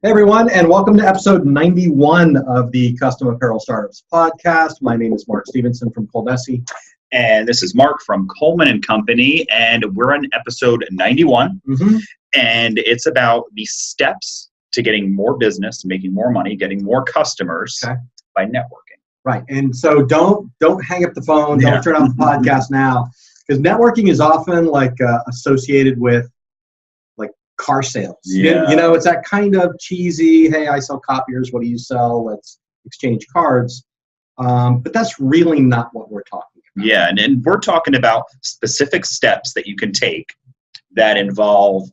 Hey everyone, and welcome to episode 91 of the Custom Apparel Startups podcast. My name is Mark Stevenson from ColDesi. And this is Mark from Coleman and Company, and we're on episode 91. And it's about the steps to getting more business, making more money, getting more customers by networking. Right, and so don't hang up the phone, don't turn off the podcast now, because networking is often associated with car sales. Yeah. You know, it's that kind of cheesy, hey, I sell copiers, what do you sell? Let's exchange cards. But that's really not what we're talking about. Yeah, and we're talking about specific steps that you can take that involve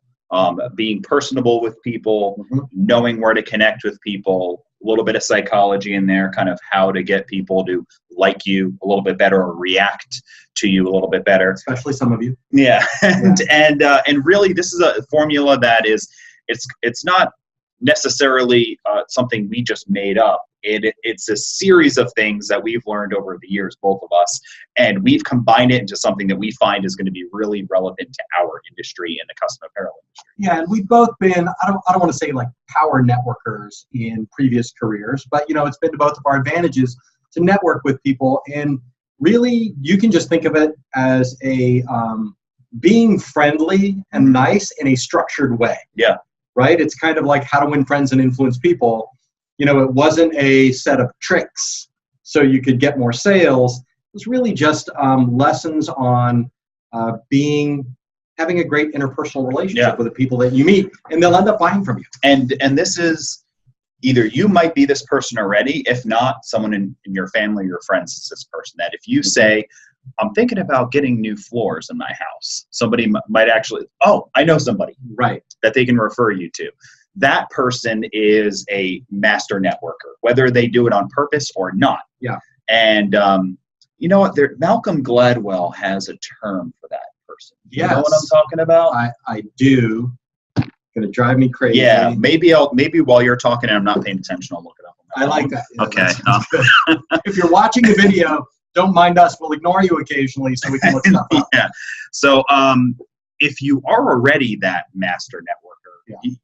being personable with people, knowing where to connect with people, a little bit of psychology in there, kind of how to get people to like you a little bit better or react to you a little bit better. Especially some of you. Yeah, and really, this is a formula that is it's not necessarily something we just made up. It's a series of things that we've learned over the years, both of us, and we've combined it into something that we find is going to be really relevant to our industry and the custom apparel industry. Yeah, and we've both been, I don't want to say like power networkers in previous careers, but it's been to both of our advantages to network with people. And really, you can just think of it as a being friendly and nice in a structured way. Yeah. Right? It's kind of like how to win friends and influence people. It wasn't a set of tricks so you could get more sales. It was really just lessons on having a great interpersonal relationship with the people that you meet, and they'll end up buying from you. And this is either you might be this person already, if not, someone in your family or your friends is this person. That if you say, I'm thinking about getting new floors in my house, somebody might actually, I know somebody that they can refer you to. That person is a master networker, whether they do it on purpose or not. Yeah. And you know what? Malcolm Gladwell has a term for that person. Yes. You know what I'm talking about? I do. Going to drive me crazy. Yeah. Maybe while you're talking and I'm not paying attention, I'll look it up. I like that. Yeah, okay. If you're watching the video, don't mind us. We'll ignore you occasionally so we can look stuff up. Yeah. So if you are already that master networker,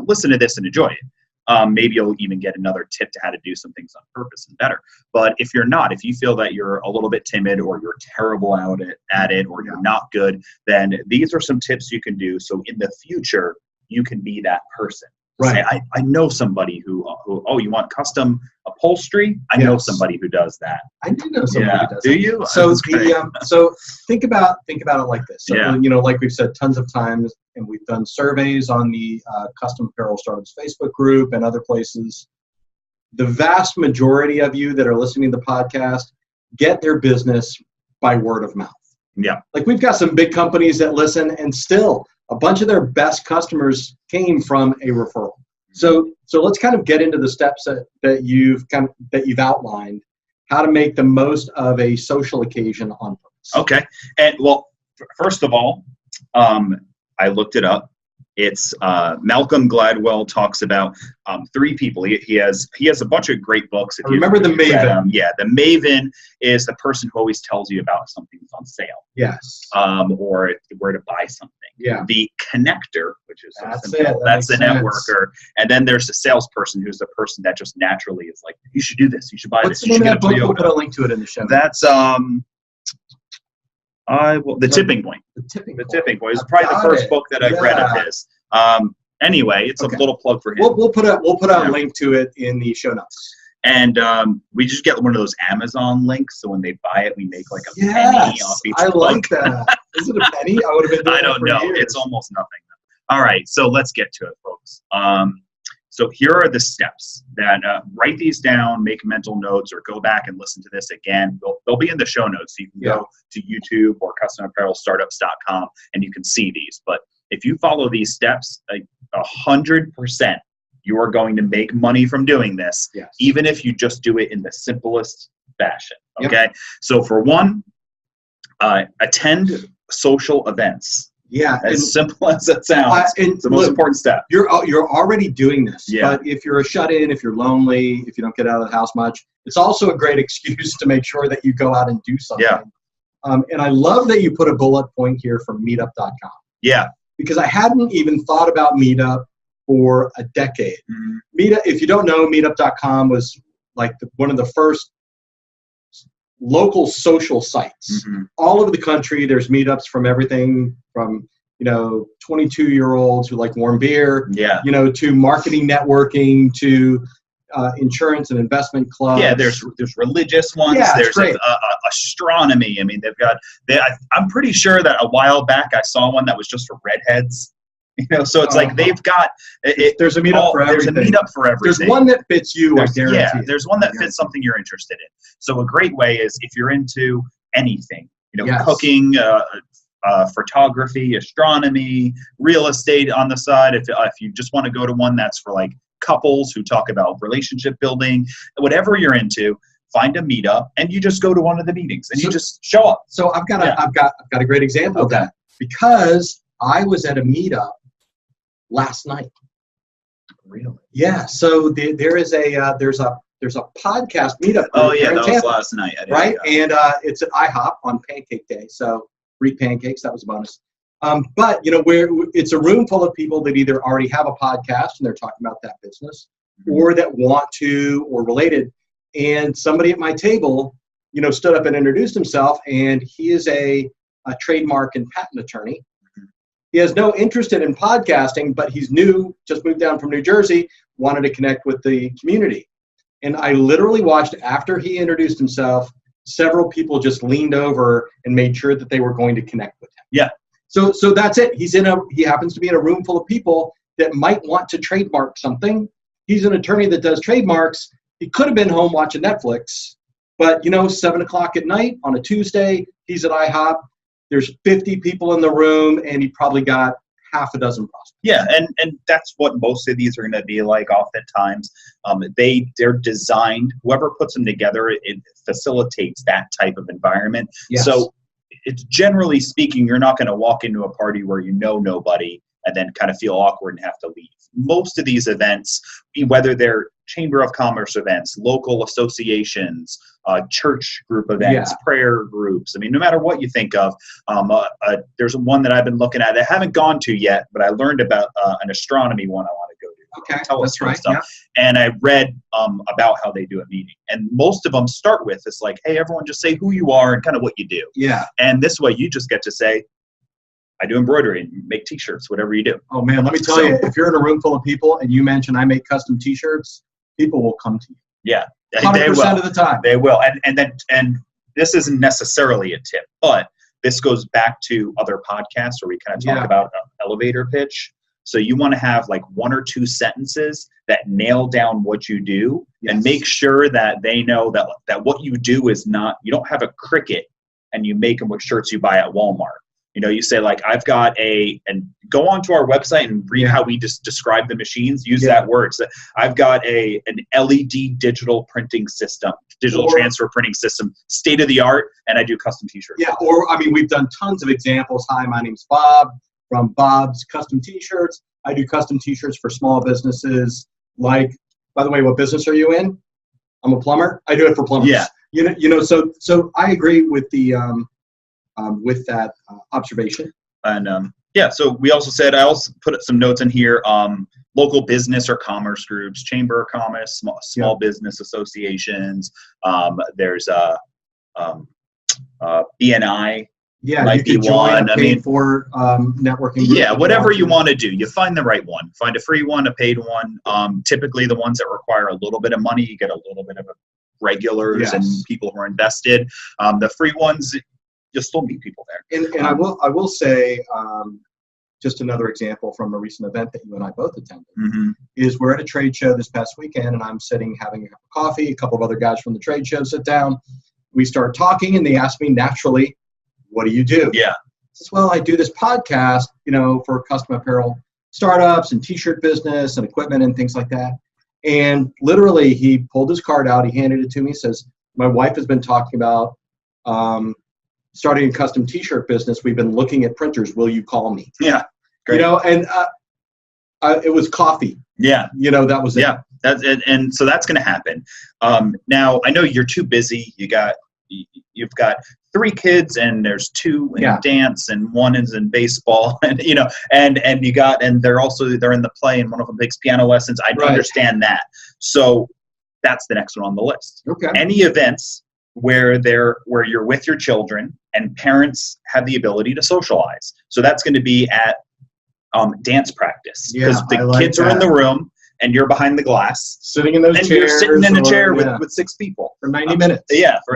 listen to this and enjoy it. Maybe you'll even get another tip to how to do some things on purpose and better. But if you're not, if you feel that you're a little bit timid or you're terrible at it or you're not good, then these are some tips you can do. So in the future, you can be that person. Right. Say, I know somebody who you want custom upholstery? I know somebody who does that. I do know somebody who does do that. you? So so think about it like this. So, like we've said tons of times, and we've done surveys on the Custom Apparel Startups Facebook group and other places. The vast majority of you that are listening to the podcast get their business by word of mouth. Yeah. Like we've got some big companies that listen, and still a bunch of their best customers came from a referral. So let's kind of get into the steps that you've outlined, how to make the most of a social occasion on purpose. Okay. And well, first of all, I looked it up. It's Malcolm Gladwell talks about three people. He has a bunch of great books. If remember the Maven. The Maven is the person who always tells you about something's on sale. Yes. Or where to buy something. Yeah. The connector, which is that's the networker. And then there's the salesperson, who's the person that just naturally is like, you should do this. You should buy What's this. The name of that book? We'll put a link to it in the show. That's The Tipping Point. The Tipping Point is probably the first book that I've read of his. Anyway, it's a little plug for him. We'll put a link to it in the show notes. And we just get one of those Amazon links, so when they buy it, we make like a penny off each book. I like that. Is it a penny? I would have been doing I don't know. Years. It's almost nothing. All right, so let's get to it, folks. So here are the steps that write these down, make mental notes, or go back and listen to this again. They'll be in the show notes. So you can go to YouTube or customapparelstartups.com and you can see these. But if you follow these steps, 100%, you are going to make money from doing this, even if you just do it in the simplest fashion. Okay. So for one, attend social events. Yeah, as simple as that sounds, it's the most important step. You're already doing this, but if you're a shut-in, if you're lonely, if you don't get out of the house much, it's also a great excuse to make sure that you go out and do something. Yeah. And I love that you put a bullet point here from meetup.com. Yeah. Because I hadn't even thought about Meetup for a decade. Meetup, if you don't know, meetup.com was like one of the first local social sites. All over the country, there's meetups from everything from, 22-year-olds who like warm beer, to marketing networking, to insurance and investment clubs. Yeah, there's religious ones. Yeah, there's astronomy. I mean, I'm pretty sure that a while back I saw one that was just for redheads. So it's like they've got there's a meetup for everything. There's a meetup for everything. There's one that fits you, I guarantee. Yeah, there's one that fits something you're interested in. So a great way is if you're into anything, cooking, photography, astronomy, real estate on the side. If you just want to go to one that's for like couples who talk about relationship building, whatever you're into, find a meetup and you just go to one of the meetings and you just show up. So I've got a great example of that, because I was at a meetup last night. Really? Yeah. So there's a podcast meetup. Oh yeah, that was last night. Right, and it's at IHOP on Pancake Day. So free pancakes, that was a bonus. But it's a room full of people that either already have a podcast and they're talking about that business, or that want to, or related. And somebody at my table, stood up and introduced himself, and he is a trademark and patent attorney. He has no interest in podcasting, but he's new, just moved down from New Jersey, wanted to connect with the community. And I literally watched, after he introduced himself, several people just leaned over and made sure that they were going to connect with him. Yeah. So that's it. He happens to be in a room full of people that might want to trademark something. He's an attorney that does trademarks. He could have been home watching Netflix, but 7 o'clock at night on a Tuesday, he's at IHOP. There's 50 people in the room, and he probably got half a dozen prospects. Yeah, and that's what most of these are going to be like oftentimes. They're designed, whoever puts them together, it facilitates that type of environment. Yes. So it's generally speaking, you're not going to walk into a party where you know nobody and then kind of feel awkward and have to leave. Most of these events, whether they're Chamber of Commerce events, local associations, church group events, prayer groups. I mean, no matter what you think of, there's one that I've been looking at that I haven't gone to yet, but I learned about an astronomy one I want to go to. Okay, that's right. Stuff. Yeah. And I read about how they do a meeting. And most of them start with, it's like, hey, everyone just say who you are and kind of what you do. Yeah. And this way you just get to say, I do embroidery, make T-shirts, whatever you do. Oh, man, let me tell you, if you're in a room full of people and you mention I make custom T-shirts, people will come to you. Yeah. 100% of the time. They will. And this isn't necessarily a tip, but this goes back to other podcasts where we kind of talk about elevator pitch. So you want to have like 1 or 2 sentences that nail down what you do and make sure that they know that what you do is not, you don't have a Cricut and you make them with shirts you buy at Walmart. You say like, I've got and go onto our website and read how we just describe the machines, use that word. So I've got an LED digital printing system, transfer printing system, state of the art, and I do custom T-shirts. Yeah, we've done tons of examples. Hi, my name's Bob from Bob's Custom T-Shirts. I do custom T-shirts for small businesses. Like, by the way, what business are you in? I'm a plumber. I do it for plumbers. Yeah. So I agree with with that observation. And so we also said, I also put some notes in here, local business or commerce groups, Chamber of Commerce, small business associations. There's BNI. Yeah, might be one. For networking. Yeah, whatever you want to do, you find the right one. Find a free one, a paid one. Typically, the ones that require a little bit of money, you get a little bit of regulars and people who are invested. The free ones, you'll still meet people there. And I will say, just another example from a recent event that you and I both attended, is we're at a trade show this past weekend, and I'm sitting having a cup of coffee. A couple of other guys from the trade show sit down. We start talking, and they ask me naturally, what do you do? Yeah. I says, well, I do this podcast, for custom apparel startups and T-shirt business and equipment and things like that. And literally, he pulled his card out. He handed it to me. He says, my wife has been talking about starting a custom T-shirt business. We've been looking at printers. Will you call me? Yeah. Great. And it was coffee. Yeah. That was it. Yeah. That's it. And so that's going to happen. Now I know you're too busy. You've got 3 kids and there's 2 in dance and 1 is in baseball and and they're in the play and one of them takes piano lessons. I understand that. So that's the next one on the list. Okay. Any events where you're with your children and parents have the ability to socialize. So that's going to be at dance practice because the kids are in the room and you're behind the glass, sitting in those chairs, you're sitting in a chair with 6 people for 90 minutes.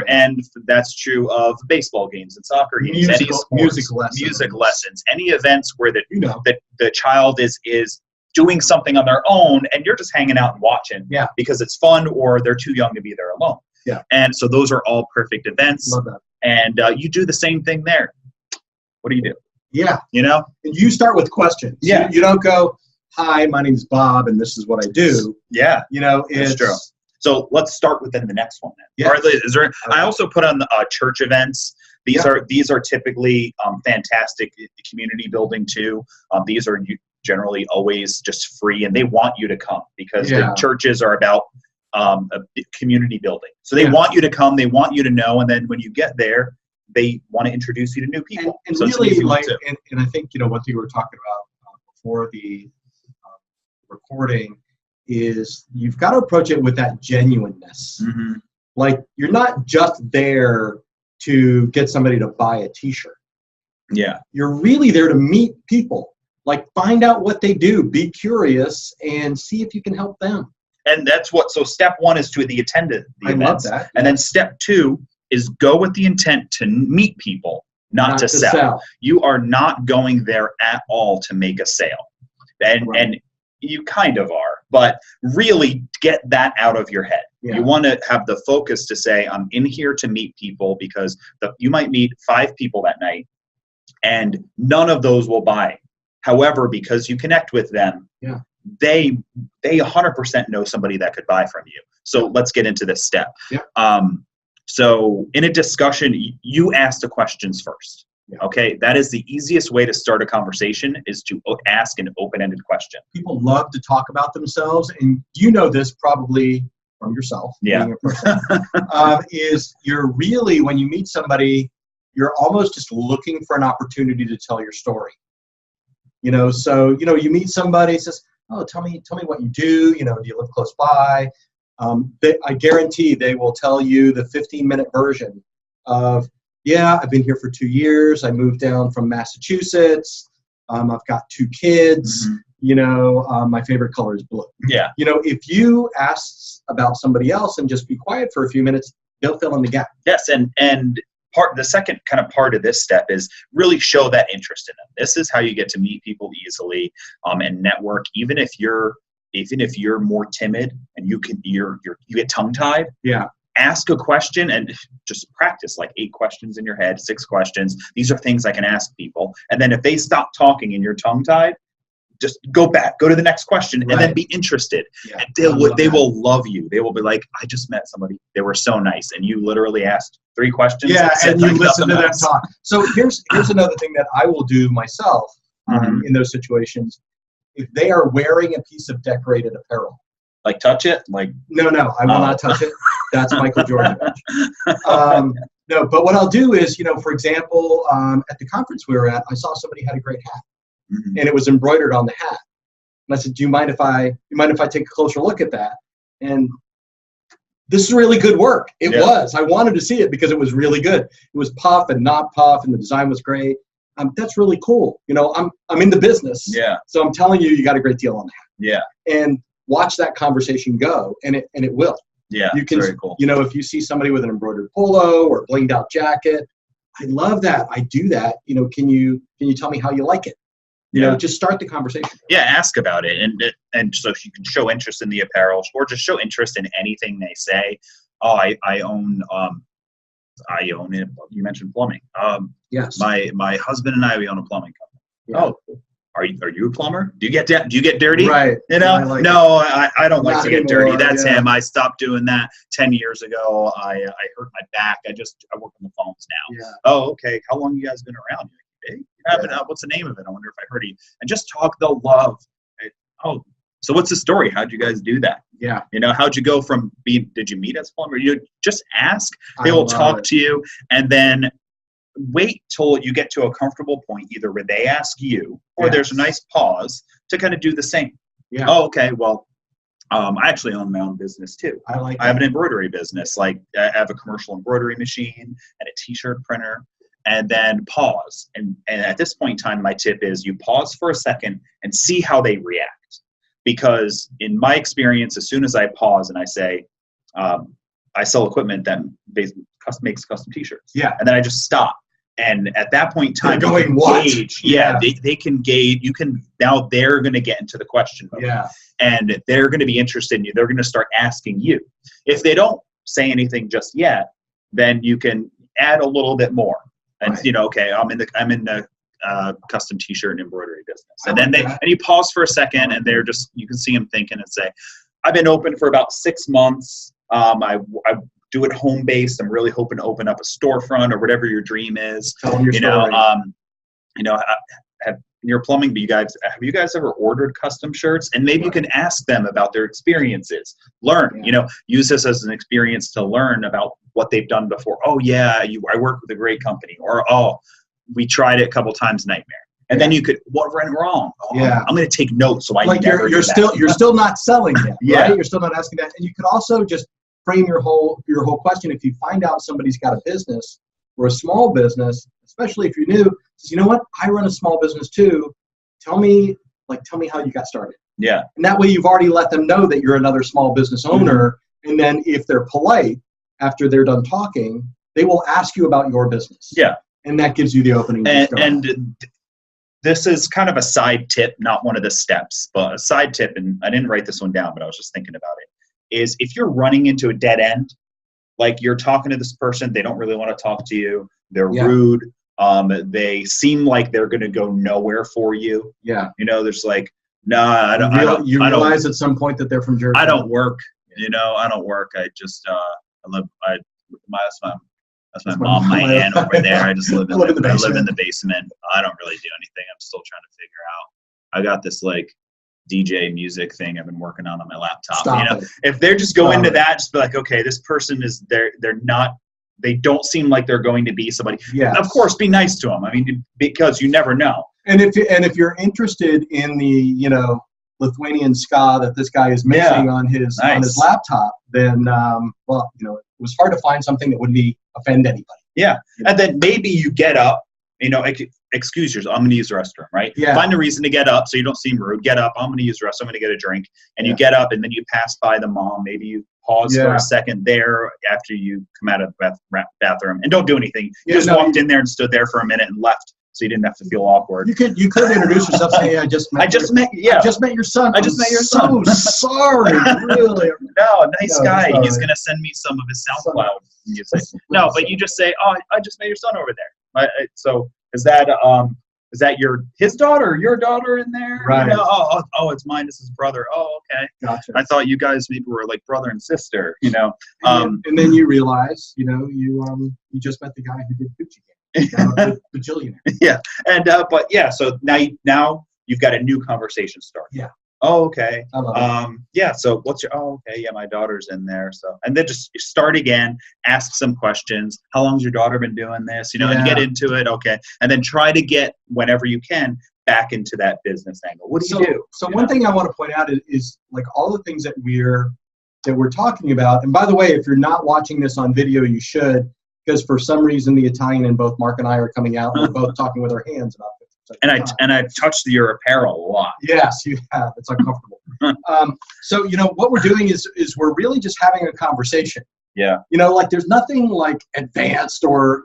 And that's true of baseball games and soccer games, music lessons, any events where the child is doing something on their own and you're just hanging out and watching because it's fun or they're too young to be there alone. Yeah. And so those are all perfect events. Love that. And you do the same thing there. What do you do? Yeah. And you start with questions. Yeah. You don't go, hi, my name's Bob, and this is what I do. Yeah. It's true. So let's start with then the next one. Then. Yeah. I also put on the church events. These are typically fantastic community building too. These are generally always just free, and they want you to come because the churches are about a community building. So they want you to come, they want you to know, and then when you get there, they want to introduce you to new people. And so really, and I think one thing we were talking about before the recording is you've got to approach it with that genuineness. Mm-hmm. Like you're not just there to get somebody to buy a t-shirt. Yeah. You're really there to meet people. Like find out what they do, be curious, and see if you can help them. And that's so step 1 is to attend the events. Love that. And then step 2 is go with the intent to meet people, not to sell. You are not going there at all to make a sale. And you kind of are, but really get that out of your head. Yeah. You want to have the focus to say, I'm in here to meet people because you might meet 5 people that night and none of those will buy. However, because you connect with them, they 100% know somebody that could buy from you. So let's get into this step. Yeah. So in a discussion, you ask the questions first. Yeah. Okay, that is the easiest way to start a conversation is to ask an open-ended question. People love to talk about themselves, and you know this probably from yourself. Yeah. Being a person, is you're really, when you meet somebody, you're almost just looking for an opportunity to tell your story. So you meet somebody, says, "Oh, tell me what you do. Do you live close by?" I guarantee they will tell you the 15-minute version of, "Yeah, I've been here for 2 years. I moved down from Massachusetts. I've got 2 kids. Mm-hmm. My favorite color is blue." Yeah. If you ask about somebody else and just be quiet for a few minutes, they'll fill in the gap. Yes, and the second kind of part of this step is really show that interest in them. This is how you get to meet people easily and network. Even if you're more timid and you get tongue-tied. Yeah. Ask a question and just practice like 8 questions in your head, 6 questions. These are things I can ask people. And then if they stop talking and you're tongue-tied, just go to the next question and then be interested. Yeah. And they will love you. They will be like, I just met somebody. They were so nice. And you literally asked 3 questions. Yeah, and you listen to them talk. So here's another thing that I will do myself in those situations. If they are wearing a piece of decorated apparel. Like touch it? Like No, I will not touch it. That's Michael Jordan. No, but what I'll do is, for example, at the conference we were at, I saw somebody had a great hat. Mm-hmm. And it was embroidered on the hat. And I said, "Do you mind if I take a closer look at that?" And this is really good work. It was. I wanted to see it because it was really good. It was puff and not puff, and the design was great. That's really cool. I'm in the business. Yeah. So I'm telling you, you got a great deal on that. Yeah. And watch that conversation go, and it will. Yeah. You can, very cool. If you see somebody with an embroidered polo or a blinged out jacket, I love that. I do that. Can you tell me how you like it? Just start the conversation. Yeah, ask about it, and so if you can show interest in the apparel, or just show interest in anything they say. Oh, I own it. You mentioned plumbing. Yes. My husband and we own a plumbing company. Yeah. Oh, are you a plumber? Do you get dirty? Right. I don't like to get dirty. That's him. I stopped doing that 10 years ago. I hurt my back. I work on the phones now. Yeah. Oh, okay. How long you guys been around? What's the name of it? I wonder if I heard you. And just talk the love. Oh, so what's the story? How'd you guys do that? Yeah. How'd you go from did you meet as a plumber? You just ask. They will talk to you. And then wait till you get to a comfortable point, either where they ask you or there's a nice pause to kind of do the same. Yeah. Oh, okay. Well, I actually own my own business too. I have an embroidery business. Like I have a commercial embroidery machine and a t-shirt printer, and then pause. And at this point in time, my tip is you pause for a second and see how they react. Because in my experience, as soon as I pause and I say, I sell equipment that makes custom t-shirts. Yeah. And then I just stop. And at that point in time, they're going, what? Gauge. Yeah. They can gauge. Now they're going to get into the question mode. Yeah. And they're going to be interested in you. They're going to start asking you. If they don't say anything just yet, then you can add a little bit more. And okay, I'm in the custom t-shirt and embroidery business. And then and you pause for a second, and they're just, you can see them thinking and say, I've been open for about 6 months. I do it home based. I'm really hoping to open up a storefront or whatever your dream is. Tell them your story. Have your plumbing, have you guys ever ordered custom shirts? And maybe you can ask them about their experiences. Learn, use this as an experience to learn about what they've done before. Oh yeah, I work with a great company, or we tried it a couple times, nightmare. And then you could, what went wrong? I'm going to take notes so I never you're still not selling yet, right? You're still not asking that. And you could also just frame your whole question. If you find out somebody's got a business or a small business, especially if you're new, says, you know what, I run a small business too. Tell me how you got started. Yeah. And that way you've already let them know that you're another small business owner. Mm-hmm. And then if they're polite, after they're done talking, they will ask you about your business. Yeah. And that gives you the opening. And this is kind of a side tip, not one of the steps, but a side tip, and I didn't write this one down, but I was just thinking about it, is if you're running into a dead end, like you're talking to this person, they don't really want to talk to you, they're rude, they seem like they're going to go nowhere for you. Yeah. There's like, nah, I don't. You realize at some point that they're from Jersey. I don't work. I don't work. I just, that's my mom, my aunt over there. I just live in the basement. I don't really do anything. I'm still trying to figure out. I got this like DJ music thing I've been working on my laptop. If they're just go into that, just be like, okay, this person is they don't seem like they're going to be somebody. Yeah. Of course, be nice to them. I mean, because you never know. And if you're interested in the Lithuanian ska that this guy is mixing on his laptop, then it was hard to find something that wouldn't offend anybody. Yeah. And then maybe you get up, excuse yourself, I'm going to use the restroom, right? Yeah. Find a reason to get up so you don't seem rude. Get up, I'm going to use the restroom, I'm going to get a drink. And you get up, and then you pass by the mom. Maybe you pause for a second there after you come out of the bathroom, and don't do anything. You just walked in there and stood there for a minute and left, so you didn't have to feel awkward. You could introduce yourself, say, hey, I just met your son. I just met your son. So sorry, really. No, nice guy. He's going to send me some of his SoundCloud music. No, but you just say, oh, I just met your son over there. So is that his daughter or your daughter in there? Right. Oh, it's mine. This is brother. Oh, okay. Gotcha. I thought you guys maybe were like brother and sister. And then you realize, you just met the guy who did Gucci Gang. Bajillionaire. Yeah. And so now you've got a new conversation started. Yeah. Oh, okay. Yeah. So my daughter's in there. So, and then just start again, ask some questions. How long's your daughter been doing this? And get into it. Okay. And then try to get, whenever you can, back into that business angle. What do you do? So one thing I want to point out is like all the things that we're talking about. And by the way, if you're not watching this on video, you should, because for some reason the Italian in both Mark and I are coming out. And we're both talking with our hands about it. And I've touched your apparel a lot. Yes, you have. It's uncomfortable. So what we're doing is we're really just having a conversation. Yeah. Like there's nothing like advanced or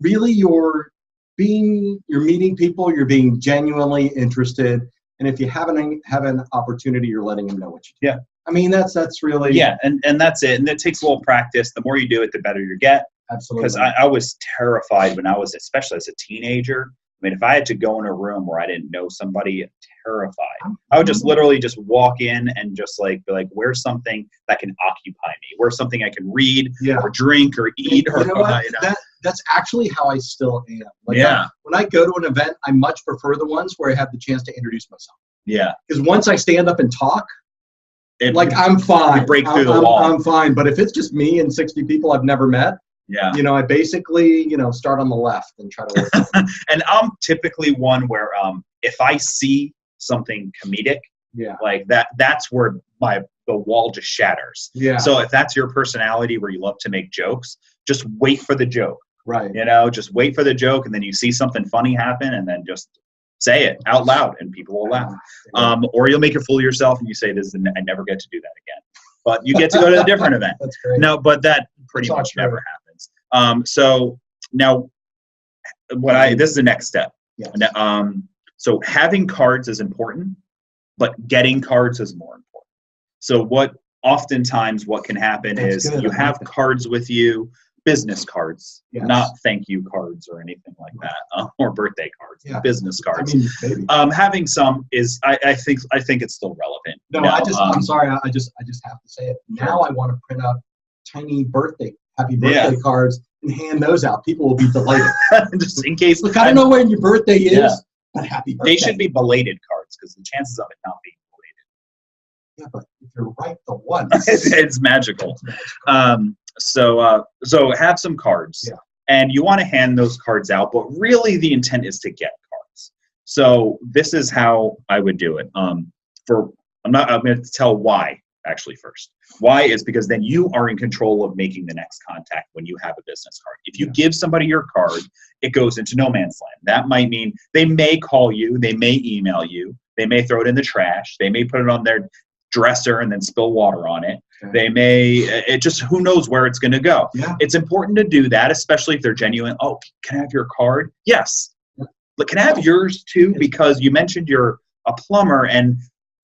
really you're meeting people. You're being genuinely interested, and if you have an opportunity, you're letting them know what you do. Yeah. I mean that's really and that's it. And it takes a little practice. The more you do it, the better you get. Absolutely. Because I was terrified when I was, especially as a teenager. I mean, if I had to go in a room where I didn't know somebody, terrified. I would just literally just walk in and just be like, where's something that can occupy me? Where's something I can read or drink or eat? That's actually how I still am. When I go to an event, I much prefer the ones where I have the chance to introduce myself. Yeah. Because once I stand up and talk, I'm fine. You break through the wall. I'm fine. But if it's just me and 60 people I've never met, Yeah. I basically, start on the left and try to work. And I'm typically one where if I see something comedic, like that's where the wall just shatters. Yeah. So if that's your personality where you love to make jokes, just wait for the joke. Right. Just wait for the joke, and then you see something funny happen, and then just say it out loud, and people will laugh. Or you'll make a fool of yourself, and you say, I never get to do that again. But you get to go to a different event. That's great. No, but that pretty much never happens. So now, this is the next step. Yes. So having cards is important, but getting cards is more important. So oftentimes what can happen is you have cards with you, business cards, not thank you cards or anything like that, or birthday cards, business cards. Having some is, I think it's still relevant. No, I'm sorry, I just have to say it. Now I want to print out tiny happy birthday cards and hand those out. People will be delighted. Just in case. Look, I don't know when your birthday is, but happy birthday. They should be belated cards because the chances of it not being belated. Yeah, but if you're right the once, it's magical. So have some cards, and you want to hand those cards out, but really the intent is to get cards. So this is how I would do it. I'm going to tell why actually first. Why is because then you are in control of making the next contact when you have a business card. If you give somebody your card, it goes into no man's land. That might mean they may call you, they may email you, they may throw it in the trash, they may put it on their dresser and then spill water on it. They may, who knows where it's going to go. It's important to do that, especially if they're genuine. Oh, can I have your card? Yes. But can I have yours too? Because you mentioned you're a plumber, and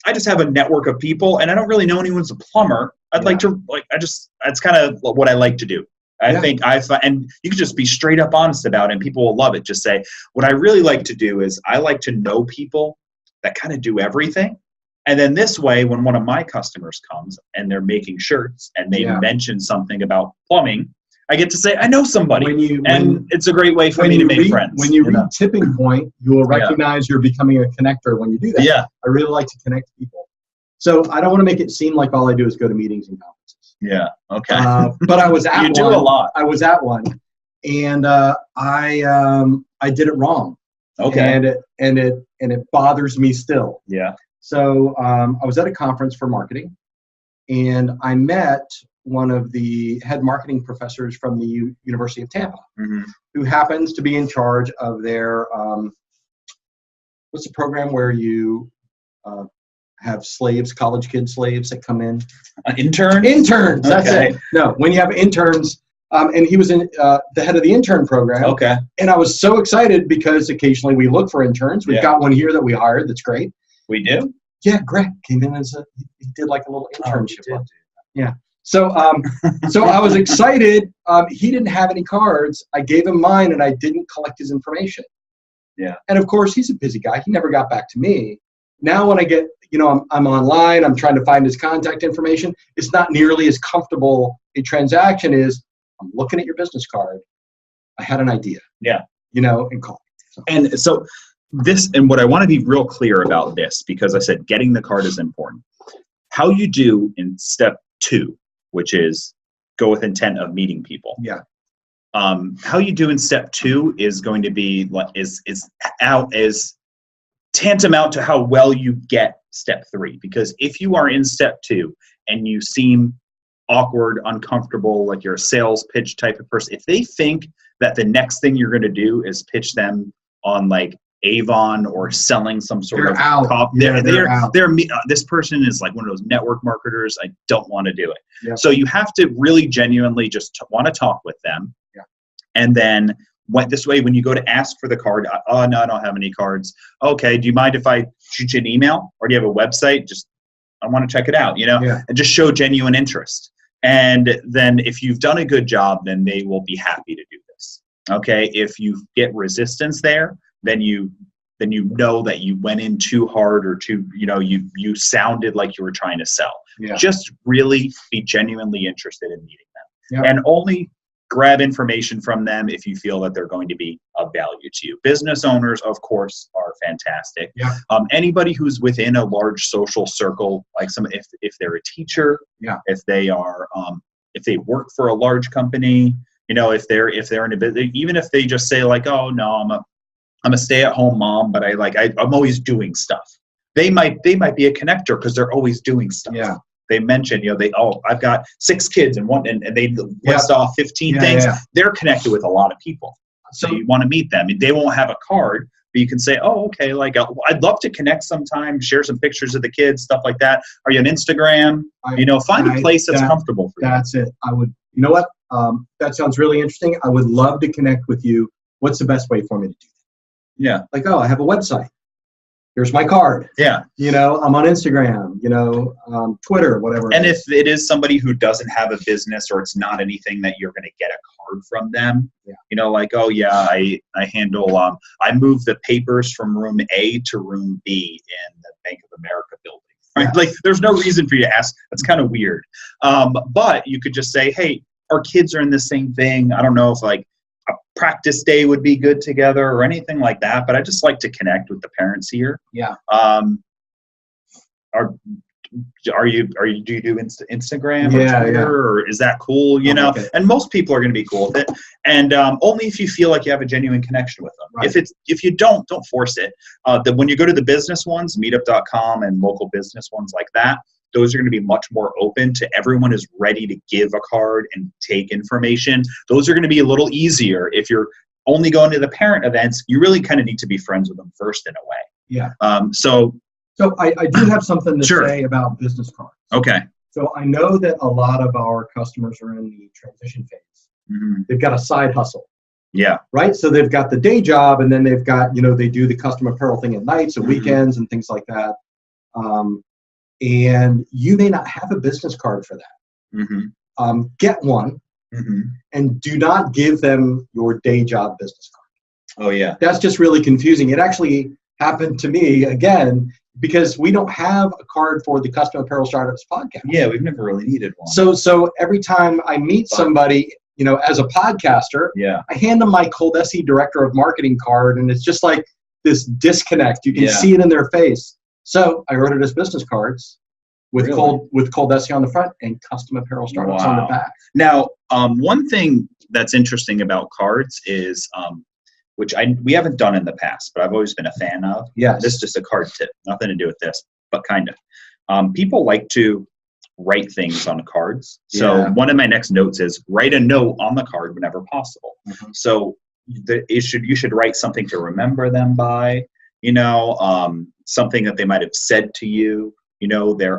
I just have a network of people, and I don't really know anyone's a plumber. I'd like to, that's kind of what I like to do. I think and you can just be straight up honest about it, and people will love it. Just say, what I really like to do is I like to know people that kind of do everything. And then this way, when one of my customers comes and they're making shirts and they mention something about plumbing, I get to say, I know somebody. It's a great way for me to make friends. When you read Tipping Point, you will recognize you're becoming a connector when you do that. Yeah. I really like to connect people. So I don't want to make it seem like all I do is go to meetings and conferences. Yeah. Okay. But I was at one. You do a lot. I was at one, and I did it wrong. Okay. And it bothers me still. Yeah. So I was at a conference for marketing, and I met one of the head marketing professors from the University of Tampa, who happens to be in charge of their, what's the program where you have slaves, college kid slaves that come in? Interns? Interns, that's it. No, when you have interns, and he was in the head of the intern program. Okay. And I was so excited because occasionally we look for interns. We've got one here that we hired that's great. We do? Yeah, Greg came in as he did like a little internship. So I was excited. He didn't have any cards. I gave him mine, and I didn't collect his information. Yeah. And of course, he's a busy guy. He never got back to me. Now when I get, I'm online, I'm trying to find his contact information. It's not nearly as comfortable a transaction is. I'm looking at your business card. I had an idea. Yeah. And call. And so and what I want to be real clear about this, because I said getting the card is important. How you do in step 2, which is go with intent of meeting people. Yeah. How you do in step 2 is going to be is tantamount to how well you get step 3. Because if you are in step 2 and you seem awkward, uncomfortable, like you're a sales pitch type of person, if they think that the next thing you're going to do is pitch them on like Avon or selling some sort of this person is like one of those network marketers. I don't want to do it. Yeah. So you have to really genuinely just want to talk with them. Yeah. And then this way, when you go to ask for the card, oh no, I don't have any cards. Okay, do you mind if I shoot you an email, or do you have a website? I want to check it out, and just show genuine interest. And then if you've done a good job, then they will be happy to do this. Okay, if you get resistance there, then you know that you went in too hard or too, you sounded like you were trying to sell. Yeah. Just really be genuinely interested in meeting them. Yeah. And only grab information from them if you feel that they're going to be of value to you. Business owners, of course, are fantastic. Yeah. Anybody who's within a large social circle, like if they're a teacher, if they are, if they work for a large company, You know, if they're in a business, even if they just say like, oh no, I'm a stay-at-home mom, but I'm always doing stuff. They might be a connector because they're always doing stuff. Yeah. They mention, you know, I've got 6 kids and they list off 15 things. Yeah. They're connected with a lot of people. So you want to meet them. They won't have a card, but you can say, oh, okay, like I'd love to connect sometime, share some pictures of the kids, stuff like that. Are you on Instagram? Find a place that's comfortable for you. That's it. I would, you know what? That sounds really interesting. I would love to connect with you. What's the best way for me to do that? Yeah. Like, oh, I have a website. Here's my card. Yeah. You know, I'm on Instagram, Twitter, whatever. And if it is somebody who doesn't have a business or it's not anything that you're going to get a card from them, like, oh yeah, I handle, I move the papers from room A to room B in the Bank of America building. Right? Yeah. Like, there's no reason for you to ask. That's kind of weird. But you could just say, hey, our kids are in the same thing. I don't know if like a practice day would be good together or anything like that, but I just like to connect with the parents here. Yeah. Do you do Instagram or Twitter, or is that cool? You know, okay. And most people are going to be cool with it. And only if you feel like you have a genuine connection with them. Right. If you don't force it. When you go to the business ones, meetup.com and local business ones like that, those are going to be much more open to everyone is ready to give a card and take information. Those are going to be a little easier. If you're only going to the parent events, you really kind of need to be friends with them first in a way. Yeah. So I do have something to say about business cards. Okay. So I know that a lot of our customers are in the transition phase. Mm-hmm. They've got a side hustle. Yeah. Right? So they've got the day job, and then they've got, they do the custom apparel thing at nights and weekends and things like that. And you may not have a business card for that. Mm-hmm. Get one, and do not give them your day job business card. Oh, yeah. That's just really confusing. It actually happened to me again because we don't have a card for the Custom Apparel Startups podcast. Yeah, we've never really needed one. So every time I meet somebody, as a podcaster, I hand them my ColDesi Director of Marketing card, and it's just like this disconnect. You can see it in their face. So I ordered us business cards with ColDesi on the front and Custom Apparel Startups on the back. Now, one thing that's interesting about cards is, which we haven't done in the past, but I've always been a fan of. Yes. This is just a card tip. Nothing to do with this, but kind of. People like to write things on cards. So one of my next notes is write a note on the card whenever possible. Mm-hmm. So you should write something to remember them by, something that they might have said to you, their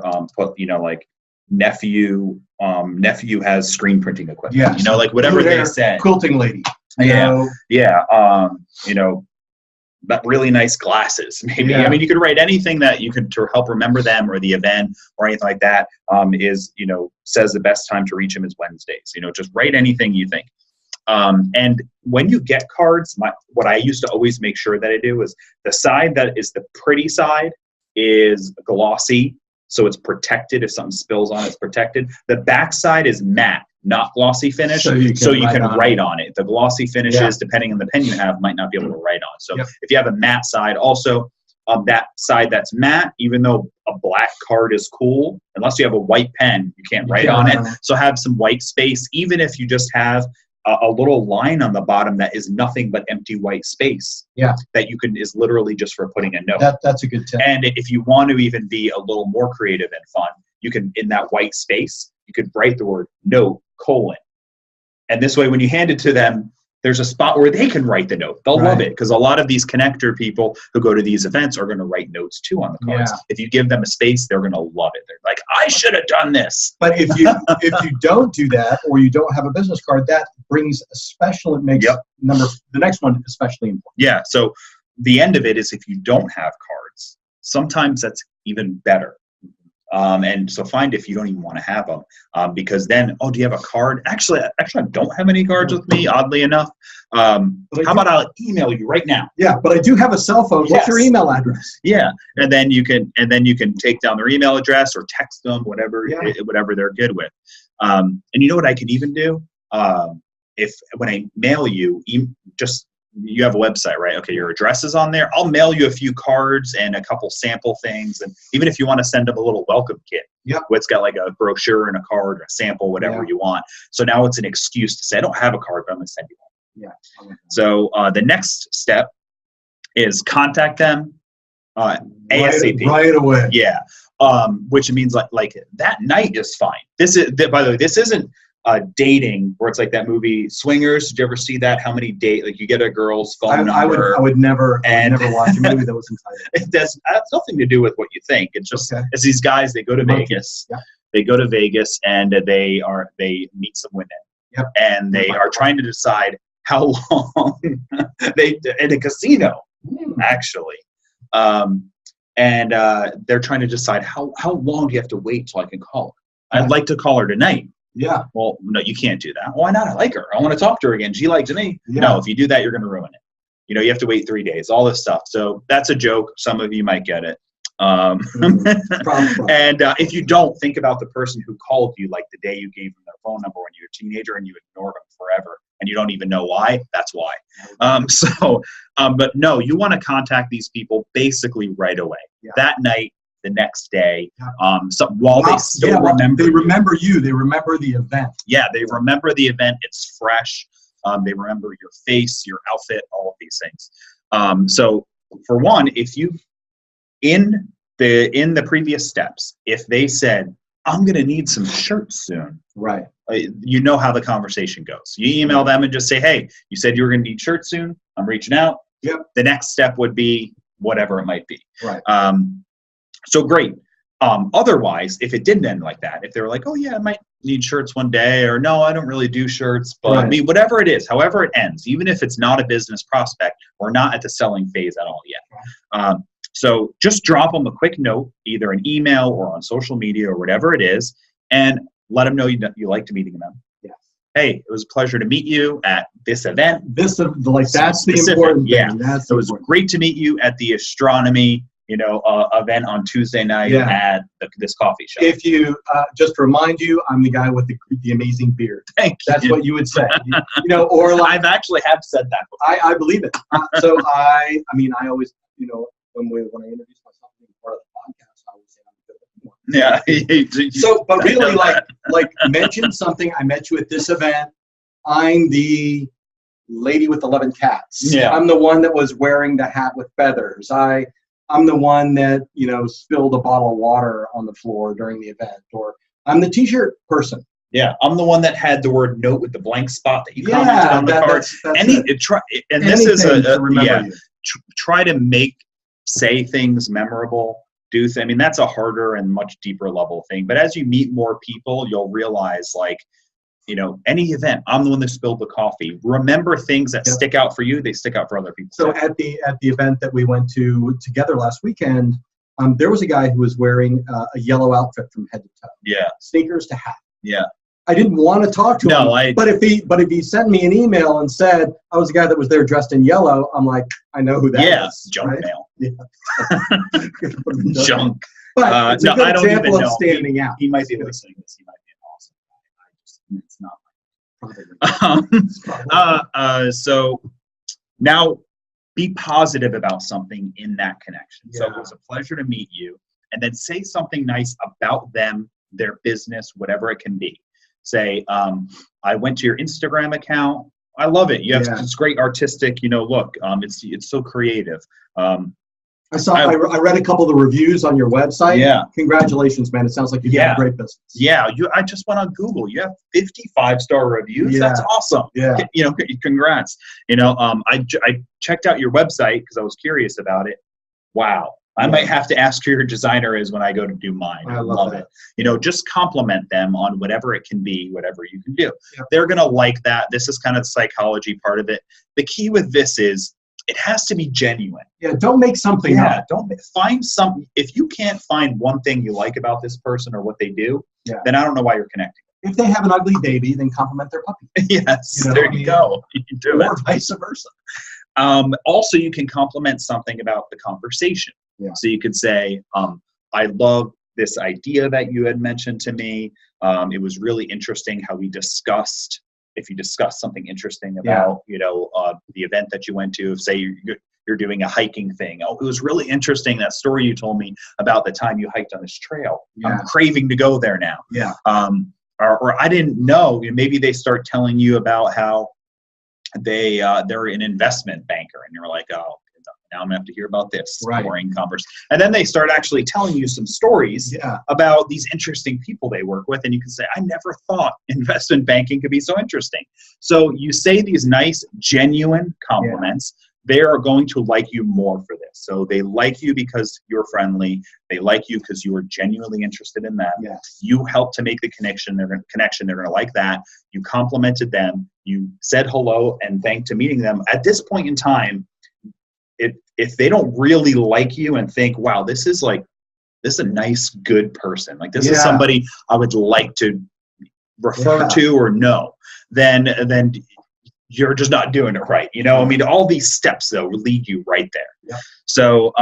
like nephew has screen printing equipment. Yes. Like whatever they said. Quilting lady. That really nice glasses, maybe. Yeah. I mean, you could write anything that you could to help remember them or the event or anything like that. Says the best time to reach them is Wednesdays. Just write anything you think. And when you get cards, what I used to always make sure that I do is the side that is the pretty side is glossy, so it's protected. If something spills on it, it's protected. The back side is matte, not glossy finish, so you can write on it. The glossy finishes, depending on the pen you have, might not be able to write on. So if you have a matte side, also that side that's matte, even though a black card is cool, unless you have a white pen, you can't write on it. So have some white space, even if you just have a little line on the bottom that is nothing but empty white space. That is literally just for putting a note. That's a good tip. And if you want to even be a little more creative and fun, you can, in that white space, you could write the word note, : and this way when you hand it to them, there's a spot where they can write the note. They'll love it, because a lot of these connector people who go to these events are going to write notes too on the cards. If you give them a space, they're going to love it. They're like, I should have done this. But if you don't do that, or you don't have a business card, that brings it makes the next one especially important. Yeah. So the end of it is, if you don't have cards, sometimes that's even better. And so find if you don't even want to have them, because then, do you have a card? Actually, I don't have any cards with me, oddly enough. How about I'll email you right now? Yeah, but I do have a cell phone. What's your email address? Yeah, and then you can take down their email address or text them, whatever they're good with. And you know what I can even do? When I mail you, just you have a website, right? Okay, your address is on there. I'll mail you a few cards and a couple sample things. And even if you want to send them a little welcome kit, it's got like a brochure and a card or a sample, whatever you want. So now it's an excuse to say, I don't have a card, but I'm going to send you one. Yeah. So the next step is contact them ASAP. Right away. Yeah. Which means like that night is fine. By the way, this isn't dating where it's like that movie Swingers. Did you ever see that? How many like you get a girl's phone number? I would never watch a movie that was entitled. It has nothing to do with what you think. It's just it's these guys. They go to Vegas. Yeah. They go to Vegas and they meet some women. Yep. And they are trying to decide how long they in a casino actually. And they're trying to decide how long do you have to wait till I can call her? I'd like to call her tonight. Yeah. Well, no, you can't do that. Why not? I like her. I want to talk to her again. She likes me. Yeah. No, if you do that, you're going to ruin it. You have to wait 3 days, all this stuff. So that's a joke. Some of you might get it. And if you don't, think about the person who called you like the day you gave them their phone number when you were a teenager and you ignored them forever and you don't even know why. That's why. But no, you want to contact these people basically right away. Yeah. That night, the next day, they still remember. They remember you. They remember the event. Yeah, they remember the event. It's fresh. They remember your face, your outfit, all of these things. So for one, if you in the previous steps, if they said, I'm going to need some shirts soon. Right. You know how the conversation goes. You email them and just say, hey, you said you were going to need shirts soon. I'm reaching out. Yep. The next step would be whatever it might be. Right. So great. Otherwise, if it didn't end like that, if they were like, oh yeah, I might need shirts one day, or no, I don't really do shirts, but I mean, whatever it is, however it ends, even if it's not a business prospect, we're not at the selling phase at all yet. So just drop them a quick note, either an email or on social media or whatever it is, and let them know you liked meeting them. Yes. Hey, it was a pleasure to meet you at this event. That's the important thing. It was great to meet you at the astronomy event on Tuesday night at this coffee shop. If you just to remind you, I'm the guy with the amazing beard. That's what you would say. Or like, I've actually have said that before. I believe it. So I always, when I introduce myself being part of the podcast, I always say I'm good. Yeah. So, but really, like mention something. I met you at this event. I'm the lady with 11 cats. Yeah. I'm the one that was wearing the hat with feathers. I'm the one that, spilled a bottle of water on the floor during the event, or I'm the t-shirt person. Yeah, I'm the one that had the word note with the blank spot that you commented on the card. Try to say things memorable. That's a harder and much deeper level thing. But as you meet more people, you'll realize any event, I'm the one that spilled the coffee. Remember things that stick out for you, they stick out for other people. So at the event that we went to together last weekend, there was a guy who was wearing a yellow outfit from head to toe. Yeah. Sneakers to hat. Yeah. I didn't want to talk to him. But if he sent me an email and said I was the guy that was there dressed in yellow, I'm like, I know who that is. Yeah, junk mail. Yeah. Junk. But it's a good example of standing out. He might be listening to this. He might be it's not. So now be positive about something in that connection. Yeah. So it was a pleasure to meet you, and then say something nice about them, their business, whatever it can be. Say, I went to your Instagram account. I love it. You have this great artistic, look. It's so creative. I read a couple of the reviews on your website. Yeah. Congratulations, man. It sounds like you have a great business. Yeah. I just went on Google. You have 55-star reviews. Yeah. That's awesome. Yeah. Congrats. I checked out your website because I was curious about it. Wow. I might have to ask who your designer is when I go to do mine. I love it. Just compliment them on whatever it can be, whatever you can do. Yep. They're going to like that. This is kind of the psychology part of it. The key with this is, it has to be genuine. Yeah, don't make something up. Don't find something. If you can't find one thing you like about this person or what they do, then I don't know why you're connecting. If they have an ugly baby, then compliment their puppy. Yes, there you go. You can do it. Or vice versa. Also, you can compliment something about the conversation. Yeah. So you could say, I love this idea that you had mentioned to me. It was really interesting how we discussed if you discuss something interesting about, the event that you went to, say you're doing a hiking thing. Oh, it was really interesting, that story you told me about the time you hiked on this trail. I'm craving to go there now. Yeah. Or I didn't know, maybe they start telling you about how they're an investment banker, and you're like, oh, now I'm gonna have to hear about this boring conversation. And then they start actually telling you some stories about these interesting people they work with, and you can say, I never thought investment banking could be so interesting. So you say these nice, genuine compliments. They are going to like you more for this. So they like you because you're friendly. They like you because you are genuinely interested in them. Yes. You helped to make the connection. They're going to like that. You complimented them. You said hello and thanked to meeting them. At this point in time, if they don't really like you and think, wow, this is a nice, good person. Like this is somebody I would like to refer to or know, then you're just not doing it right. I mean, all these steps though lead you right there. Yeah. So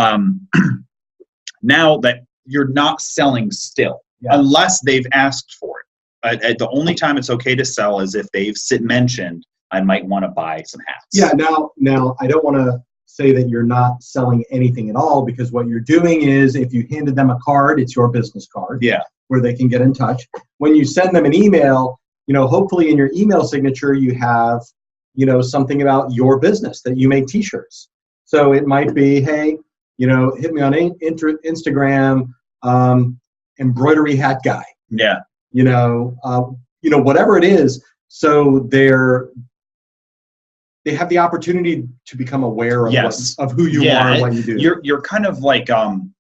now that you're not selling still, unless they've asked for it. The only time it's okay to sell is if they've mentioned, I might want to buy some hats. Yeah. Now I don't want to say that you're not selling anything at all, because what you're doing is, if you handed them a card, it's your business card. Yeah. Where they can get in touch. When you send them an email, hopefully in your email signature you have something about your business, that you make t-shirts. So it might be, hey, hit me on Instagram, embroidery hat guy. Yeah. Whatever it is. So they have the opportunity to become aware of of who you are and what you do. You're kind of like in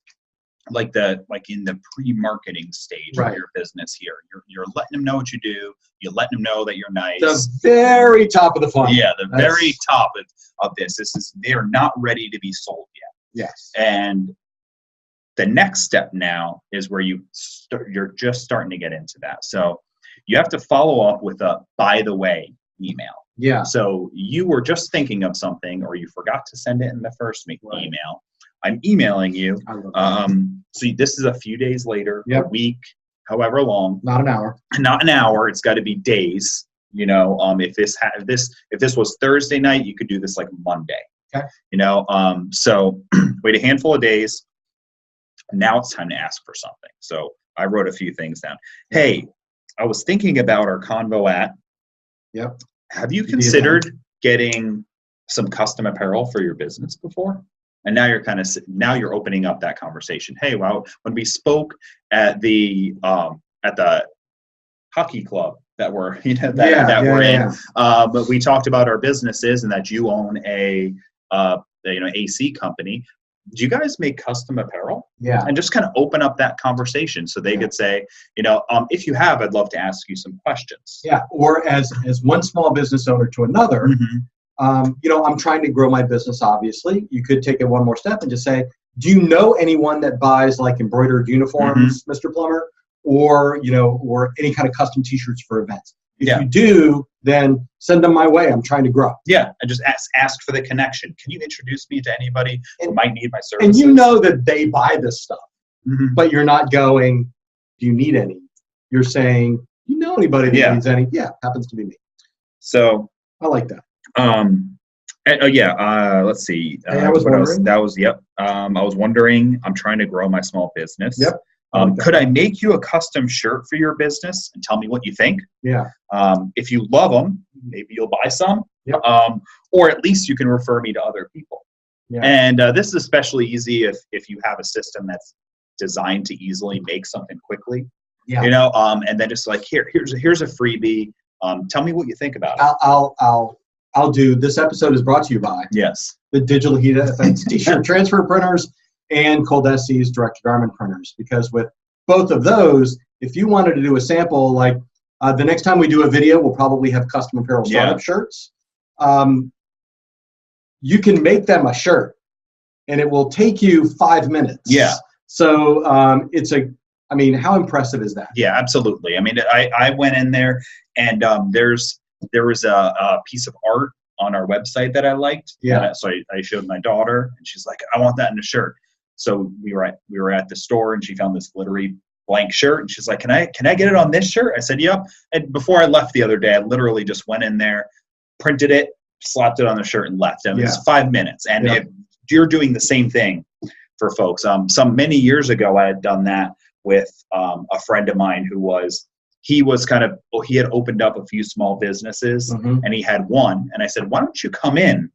the pre-marketing stage of your business here. You're letting them know what you do. You're letting them know that you're nice. The very top of the funnel. Yeah, very top of this. They're not ready to be sold yet. Yes. And the next step now is where you're just starting to get into that. So you have to follow up with a by the way email. Yeah. So you were just thinking of something, or you forgot to send it in the first email. I'm emailing you. So this is a few days later, a week, however long. Not an hour. Not an hour. It's got to be days. If this was Thursday night, you could do this like Monday. Okay. So wait a handful of days. Now it's time to ask for something. So I wrote a few things down. Hey, I was thinking about our convo at. Yep. Have you considered getting some custom apparel for your business before? And now you're opening up that conversation. Hey, well, when we spoke at the hockey club that we're in, but we talked about our businesses and that you own a AC company. Do you guys make custom apparel? Yeah. And just kind of open up that conversation so they could say, if you have, I'd love to ask you some questions. Yeah. Or as one small business owner to another, I'm trying to grow my business, obviously. You could take it one more step and just say, do you know anyone that buys like embroidered uniforms, Mr. Plumber, or any kind of custom t-shirts for events? If you do, then send them my way. I'm trying to grow. Yeah, and just ask for the connection. Can you introduce me to anybody who might need my services? And that they buy this stuff, but you're not going, do you need any? You're saying, you know anybody that needs any? Yeah, happens to be me. So I like that. Let's see. I was wondering. I was wondering, I'm trying to grow my small business. Yep. Could I make you a custom shirt for your business and tell me what you think? Yeah. If you love them, maybe you'll buy some. Yep. Or at least you can refer me to other people. Yeah. And this is especially easy if you have a system that's designed to easily make something quickly. Yeah. And then just like here's a freebie. Tell me what you think about it. I'll do. This episode is brought to you by the Digital Heat Effects t-shirt transfer printers and ColDesi's direct garment printers, because with both of those, if you wanted to do a sample, like the next time we do a video, we'll probably have custom apparel startup shirts. You can make them a shirt and it will take you 5 minutes. Yeah. So how impressive is that? Yeah, absolutely. I mean, I went in there and there was a piece of art on our website that I liked. Yeah. So I showed my daughter and she's like, I want that in a shirt. So we were at the store and she found this glittery blank shirt. And she's like, can I get it on this shirt? I said, yep. And before I left the other day, I literally just went in there, printed it, slapped it on the shirt and left. And it's 5 minutes. And if you're doing the same thing for folks, many years ago, I had done that with a friend of mine he had opened up a few small businesses and he had one. And I said, why don't you come in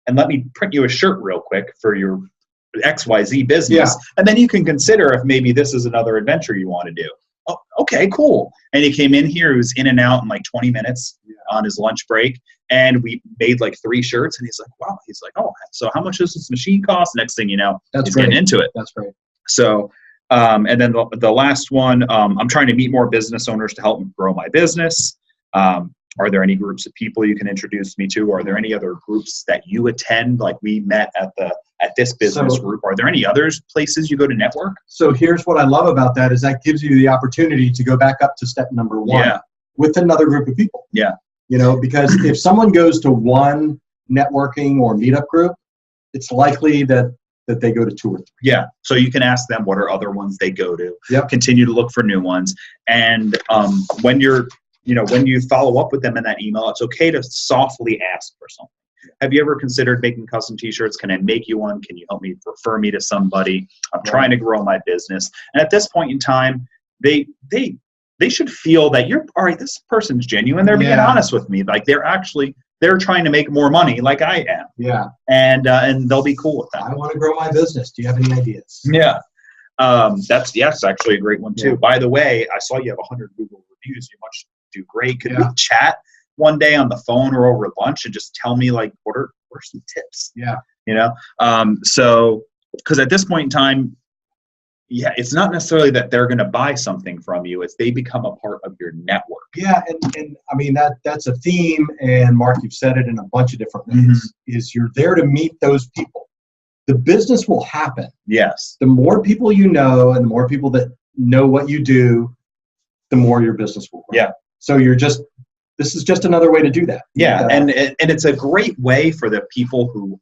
and let me print you a shirt real quick for your XYZ business. And then you can consider if maybe this is another adventure you want to do. Oh, okay, cool. And he came in here, he was in and out in like 20 minutes on his lunch break. And we made like 3 shirts and he's like, wow. He's like, oh, so how much does this machine cost? Next thing you know, he's getting into it. That's great. So, and then the last one, I'm trying to meet more business owners to help me grow my business. Are there any groups of people you can introduce me to? Are there any other groups that you attend? Like we met at this business group. Are there any other places you go to network? So here's what I love about that is that gives you the opportunity to go back up to step number 1 with another group of people. Yeah. You know, because if someone goes to one networking or meetup group, it's likely that they go to 2 or 3. Yeah. So you can ask them what are other ones they go to. Yep. Continue to look for new ones. And when you follow up with them in that email, it's okay to softly ask for something. Have you ever considered making custom t-shirts? Can I make you one? Can you help me refer me to somebody? I'm trying to grow my business. And at this point in time, they should feel that you're all right. This person's genuine. They're being honest with me. Like they're trying to make more money like I am. Yeah. And they'll be cool with that. I want to grow my business. Do you have any ideas? Yeah. That's actually a great one too. By the way, I saw you have 100 Google reviews. You must do great. Could we chat one day on the phone or over lunch and just tell me like what are some tips? Yeah. You know? So because at this point in time, it's not necessarily that they're going to buy something from you. It's they become a part of your network. Yeah. And I mean, that's a theme. And Mark, you've said it in a bunch of different ways, is you're there to meet those people. The business will happen. Yes. The more people you know and the more people that know what you do, the more your business will grow. Yeah. So this is just another way to do that. Yeah. And it's a great way for the people who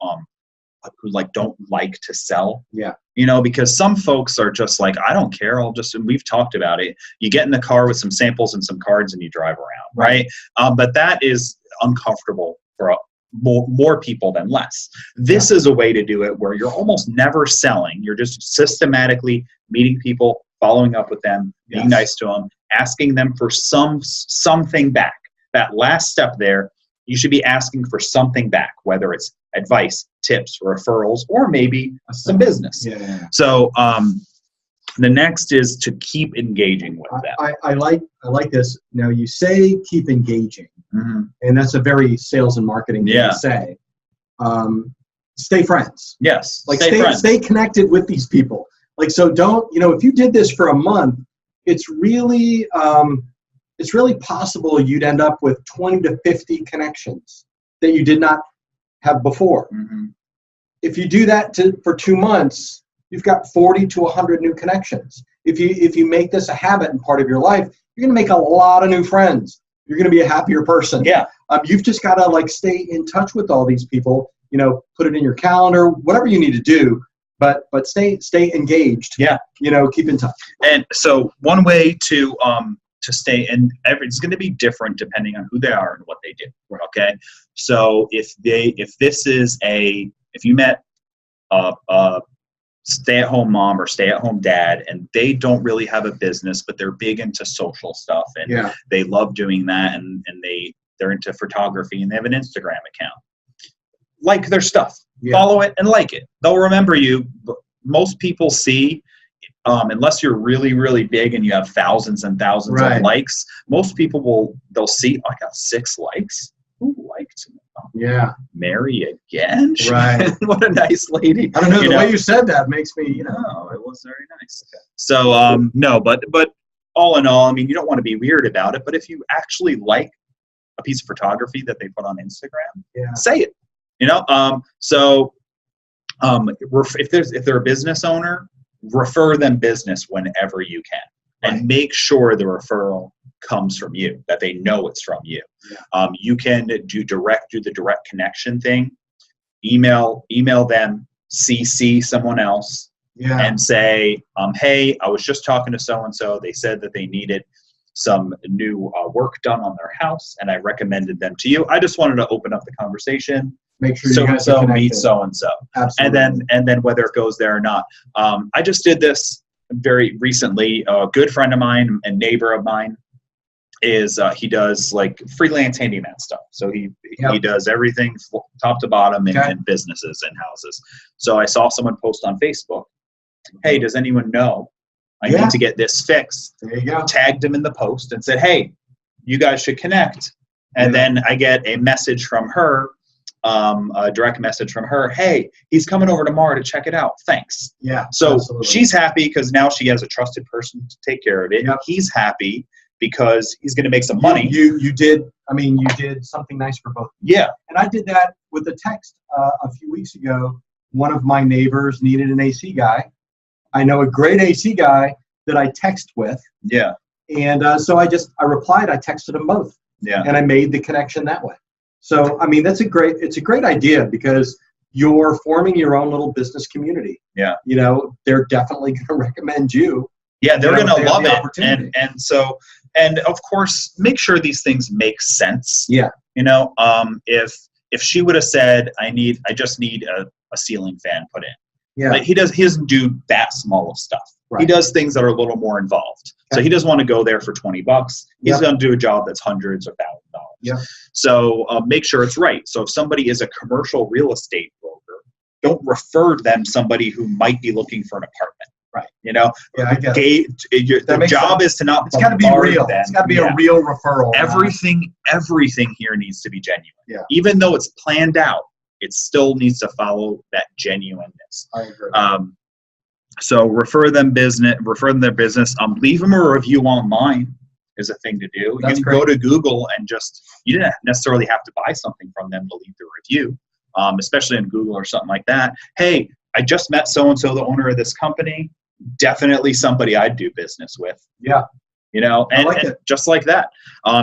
like don't like to sell. Yeah. You know, because some folks are just like, I don't care. And we've talked about it. You get in the car with some samples and some cards and you drive around. Right. But that is uncomfortable for more people than less. This is a way to do it where you're almost never selling. You're just systematically meeting people, following up with them, being nice to them, asking them for something back. That last step there, you should be asking for something back, whether it's advice, tips, referrals, or maybe some business. Yeah. So the next is to keep engaging with them. I like this. Now you say keep engaging, and that's a very sales and marketing thing to say. Stay friends. Yes. Like friends. Stay connected with these people. Like, so don't, if you did this for a month, it's really possible you'd end up with 20 to 50 connections that you did not have before. If you do that for 2 months, you've got 40 to 100 new connections. If you make this a habit and part of your life, you're going to make a lot of new friends. You're going to be a happier person. Yeah. You've just got to stay in touch with all these people, put it in your calendar, whatever you need to do, but stay engaged. Yeah. Keep in touch. And so one way to stay, and it's going to be different depending on who they are and what they do. Right. Okay. So if you met a stay-at-home mom or stay-at-home dad and they don't really have a business, but they're big into social stuff and they love doing that and they're into photography and they have an Instagram account, like their stuff, follow it and like it. They'll remember you. Most people see, unless you're really, really big and you have thousands and thousands of likes, most people they'll see, I got 6 likes. Who liked me? Oh, yeah. Mary again? Right. What a nice lady. I don't know. The way you said that makes me, No, it was very nice. Okay. So, no, but all in all, I mean, you don't want to be weird about it, but if you actually like a piece of photography that they put on Instagram, say it, So, if they're a business owner, refer them business whenever you can, and make sure the referral comes from you, that they know it's from you. You can do the direct connection thing. Email them, CC someone else, and say, hey, I was just talking to so-and-so. They said that they needed some new work done on their house, and I recommended them to you. I just wanted to open up the conversation. Make sure you guys so meet so-and-so. Absolutely. And then whether it goes there or not. I just did this very recently. A good friend of mine and neighbor of mine is he does like freelance handyman stuff. So he does everything top to bottom in businesses and houses. So I saw someone post on Facebook, hey, does anyone know I need to get this fixed? There you go. Tagged him in the post and said, hey, you guys should connect. And then I get a message from her, a direct message from her, hey, he's coming over tomorrow to check it out. Thanks. Yeah. So absolutely. She's happy because now she has a trusted person to take care of it. Yep. He's happy because he's going to make some money. You did something nice for both. Yeah. And I did that with a text a few weeks ago. One of my neighbors needed an AC guy. I know a great AC guy that I text with. Yeah. And so I replied, I texted them both. Yeah. And I made the connection that way. So, I mean, it's a great idea because you're forming your own little business community. Yeah. You know, they're definitely going to recommend you. Yeah, they're going to love it. And of course, make sure these things make sense. Yeah. You know, if she would have said, I just need a ceiling fan put in. Yeah. Like he doesn't do that small of stuff. Right. He does things that are a little more involved. Okay. So he doesn't want to go there for $20. He's going to do a job that's hundreds of thousands of dollars. Yeah. So make sure it's right. So if somebody is a commercial real estate broker, don't refer them somebody who might be looking for an apartment. Right. You know, I get it. The job is to not. It's got to be real. It's got to be a real referral. Everything here needs to be genuine. Yeah. Even though it's planned out, it still needs to follow that genuineness. I agree. So refer them their business. Leave them a review online is a thing to do. That's you can go to Google and you didn't necessarily have to buy something from them to leave the review, especially in Google or something like that. Hey, I just met so-and-so, the owner of this company. Definitely somebody I'd do business with. Yeah. You know, and just like that,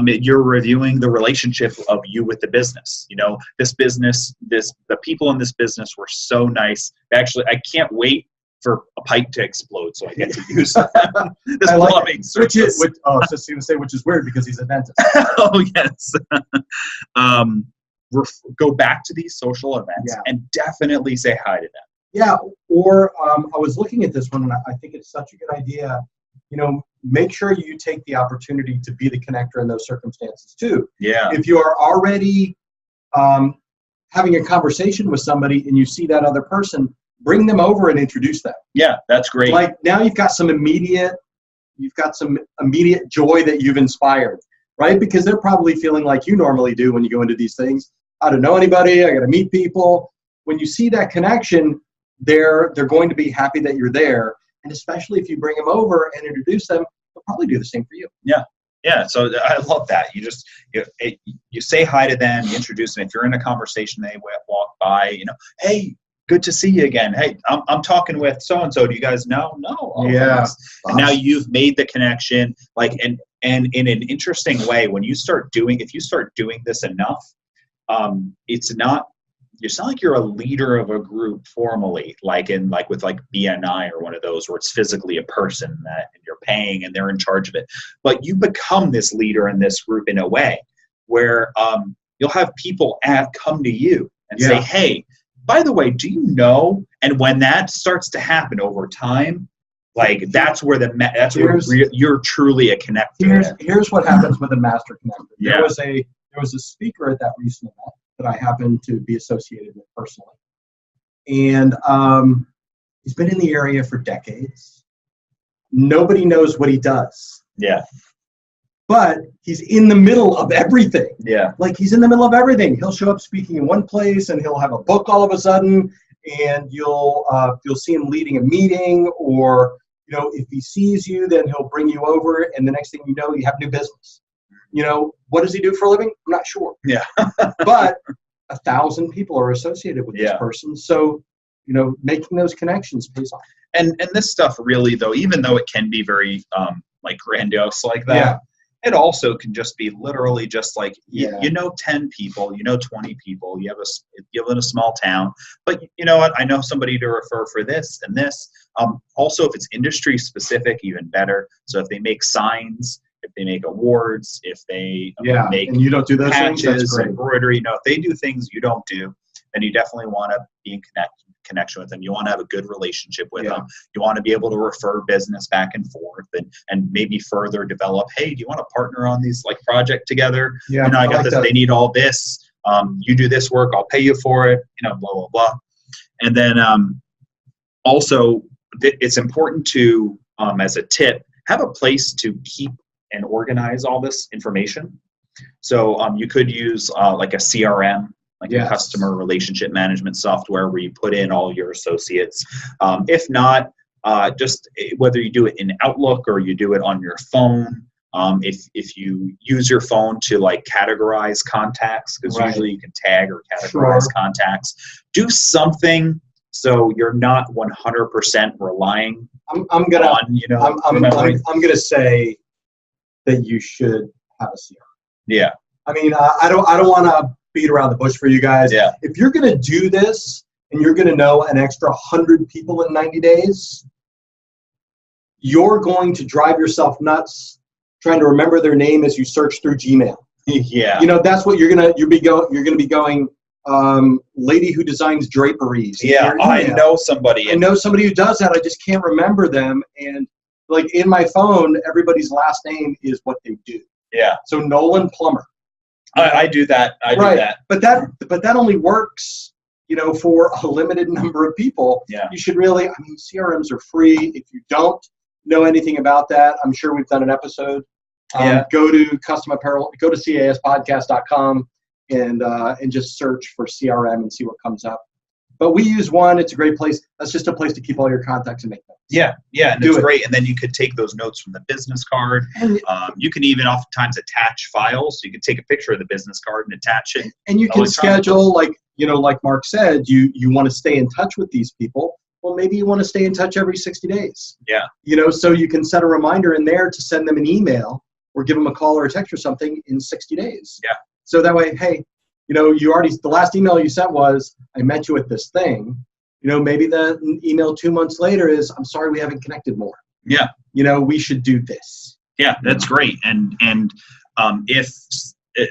you're reviewing the relationship of you with the business. You know, the people in this business were so nice. Actually, I can't wait for a pipe to explode so I get to use this plumbing service. Which is weird because he's a dentist. Oh, yes. Go back to these social events and definitely say hi to them. Yeah, or I was looking at this one, and I think it's such a good idea. You know, make sure you take the opportunity to be the connector in those circumstances too. Yeah. If you are already having a conversation with somebody and you see that other person, bring them over and introduce them. Yeah, that's great. Like now you've got some immediate joy that you've inspired, right? Because they're probably feeling like you normally do when you go into these things. I don't know anybody. I got to meet people. When you see that connection, they're going to be happy that you're there. And especially if you bring them over and introduce them, they'll probably do the same for you. Yeah. Yeah. So I love that. You say hi to them, you introduce them. If you're in a conversation, they walk by, you know, hey, good to see you again. Hey, I'm talking with so-and-so. Do you guys know? No. Oh, yeah. And now you've made the connection, and in an interesting way, if you start doing this enough, it's not like you're a leader of a group formally, like with BNI or one of those where it's physically a person that you're paying and they're in charge of it. But you become this leader in this group in a way where you'll have people come to you and say, hey, by the way, do you know? And when that starts to happen over time, that's where you're truly a connector. Here's what happens with a master connector. Yeah. There was a speaker at that recent event that I happen to be associated with personally. And he's been in the area for decades. Nobody knows what he does. Yeah. But he's in the middle of everything. Yeah. Like he's in the middle of everything. He'll show up speaking in one place and he'll have a book all of a sudden, and you'll see him leading a meeting, or you know, if he sees you, then he'll bring you over, and the next thing you know, you have new business. You know, what does he do for a living? I'm not sure. Yeah. But 1,000 people are associated with this person. So, you know, making those connections pays off. And this stuff really, though, even though it can be very grandiose like that, It also can just be literally just like, Yeah. you know 10 people, you know 20 people, you live in a small town, but you know what? I know somebody to refer for this and this. Also, if it's industry specific, even better. So if they make signs, if they make awards, if they make and you don't do those patches, things, that's great. embroidery, if they do things you don't do, then you definitely want to be in connection with them. You want to have a good relationship with them. You want to be able to refer business back and forth and maybe further develop, hey, do you want to partner on these like project together? Yeah, I got like this, that. they need all this. You do this work, I'll pay you for it, blah, blah, blah. And then also it's important to, as a tip, have a place to keep and organize all this information. So you could use like a CRM, like a customer relationship management software where you put in all your associates. If not, just whether you do it in Outlook or you do it on your phone. If you use your phone to like categorize contacts, because usually you can tag or categorize contacts, do something so you're not 100% relying I'm gonna remembering. I'm gonna say that you should have a CRM. Yeah. I mean, I don't want to beat around the bush for you guys. Yeah. If you're going to do this and you're going to know an extra 100 people in 90 days, you're going to drive yourself nuts trying to remember their name as you search through Gmail. Yeah. You know, that's what you're going to be going, lady who designs draperies. Yeah. I know somebody. I know somebody who does that. I just can't remember them. And like in my phone, everybody's last name is what they do. Yeah. So Nolan Plummer. I do that. I do that. But that only works, for a limited number of people. Yeah. You should really, CRMs are free. If you don't know anything about that, I'm sure we've done an episode. Go to custom apparel, go to caspodcast.com and just search for CRM and see what comes up. But we use one. It's a great place. That's just a place to keep all your contacts and make notes. Yeah, and it's great. And then you could take those notes from the business card. You can even oftentimes attach files. So you can take a picture of the business card and attach it. And you can schedule, like Mark said, you want to stay in touch with these people. Well, maybe you want to stay in touch every 60 days. Yeah. So you can set a reminder in there to send them an email or give them a call or a text or something in 60 days. Yeah. So that way, hey, the last email you sent was, I met you at this thing. Maybe the email 2 months later is, I'm sorry we haven't connected more. Yeah. We should do this. Yeah, that's great. And if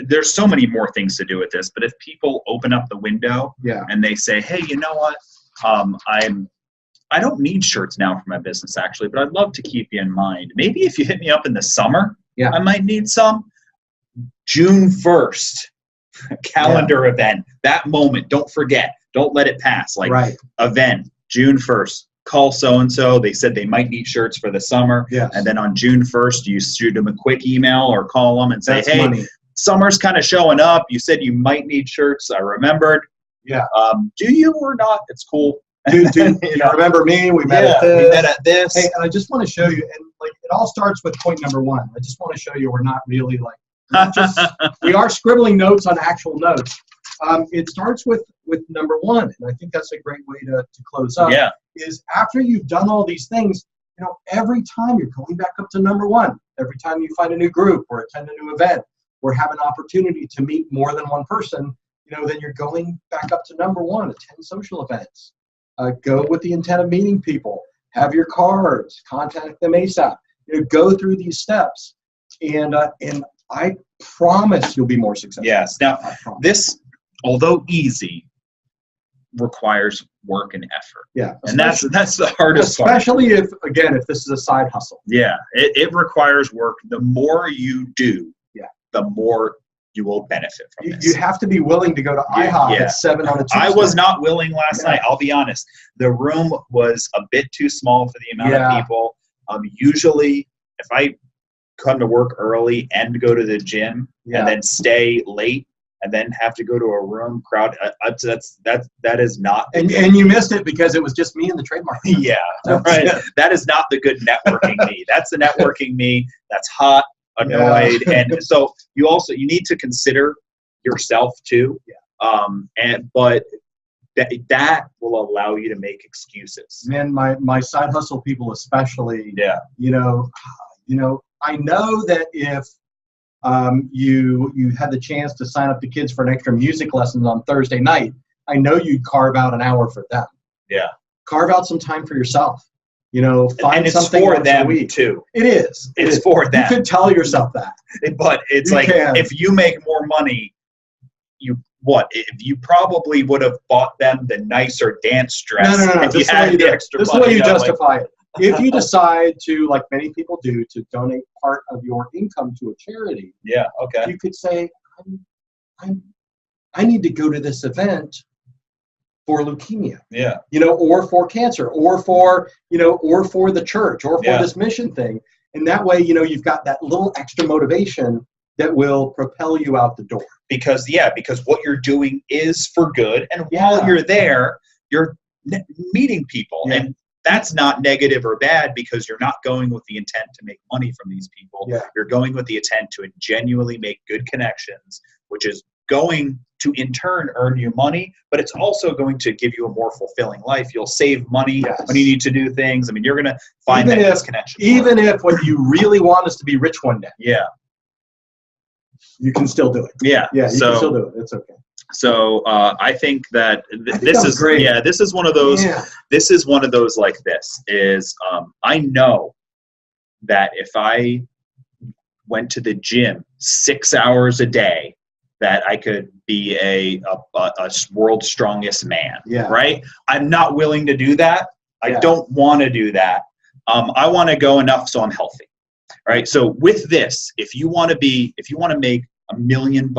there's so many more things to do with this, but if people open up the window and they say, hey, you know what? I don't need shirts now for my business actually, but I'd love to keep you in mind. Maybe if you hit me up in the summer, I might need some. June 1st. Calendar event, that moment, don't forget, don't let it pass. Event, June 1st, call so-and-so, they said they might need shirts for the summer. And then on June 1st, you shoot them a quick email or call them and say, summer's kind of showing up. You said you might need shirts. I remembered. Yeah. Do you or not? It's cool. Do you remember me? We met at this. We met at this. Hey, and I just want to show you, and it all starts with point number one. I just want to show you we're not really we are scribbling notes on actual notes. It starts with number one, and I think that's a great way to close up. Yeah. Is after you've done all these things, every time you're going back up to number one, every time you find a new group or attend a new event or have an opportunity to meet more than one person, then you're going back up to number one, attend social events. Go with the intent of meeting people, have your cards, contact them ASAP. Go through these steps, and I promise you'll be more successful. Yes. Now, this, although easy, requires work and effort. Yeah. And that's the hardest part. Especially if this is a side hustle. Yeah. It requires work. The more you do, the more you will benefit from this. You have to be willing to go to IHOP at 7 on a Tuesday. I was not willing last night. I'll be honest. The room was a bit too small for the amount of people. Usually, if I come to work early and go to the gym and then stay late and then have to go to a room crowd, that is not. And you missed it because it was just me and the trademark. Yeah, right. That is not the good networking me. That's the networking me. That's hot, annoyed, and so you need to consider yourself too. Yeah. But that will allow you to make excuses. Man, my side hustle people especially. Yeah. I know that if You had the chance to sign up the kids for an extra music lessons on Thursday night. I know you'd carve out an hour for them. Yeah. Carve out some time for yourself. Find and it's something for once a them week. too. It is. It's for them. You could tell yourself that. But it's You like, can. if you make more money, if you probably would have bought them the nicer dance dress. No. If This you had the extra is the money. way you justify it. If you decide to, like many people do, to donate part of your income to a charity, Yeah. Okay. you could say, I need to go to this event for leukemia. Yeah. Or for cancer, or for the church, or for this mission thing. And that way, you've got that little extra motivation that will propel you out the door. Because what you're doing is for good. And while you're there, you're meeting people. Yeah. And that's not negative or bad, because you're not going with the intent to make money from these people. Yeah. You're going with the intent to genuinely make good connections, which is going to in turn earn you money, but it's also going to give you a more fulfilling life. You'll save money when you need to do things. I mean, you're going to find that connection. Even if what you really want is to be rich one day. Yeah. You can still do it. Yeah. Yeah, you can still do it. It's okay. So I think that this is great. Yeah, this is one of those. Yeah. This is one of those like this is. I know that if I went to the gym 6 hours a day, that I could be a world's strongest man. Yeah. Right. I'm not willing to do that. I don't want to do that. I want to go enough so I'm healthy. Right. So with this, if you want to make $1 million,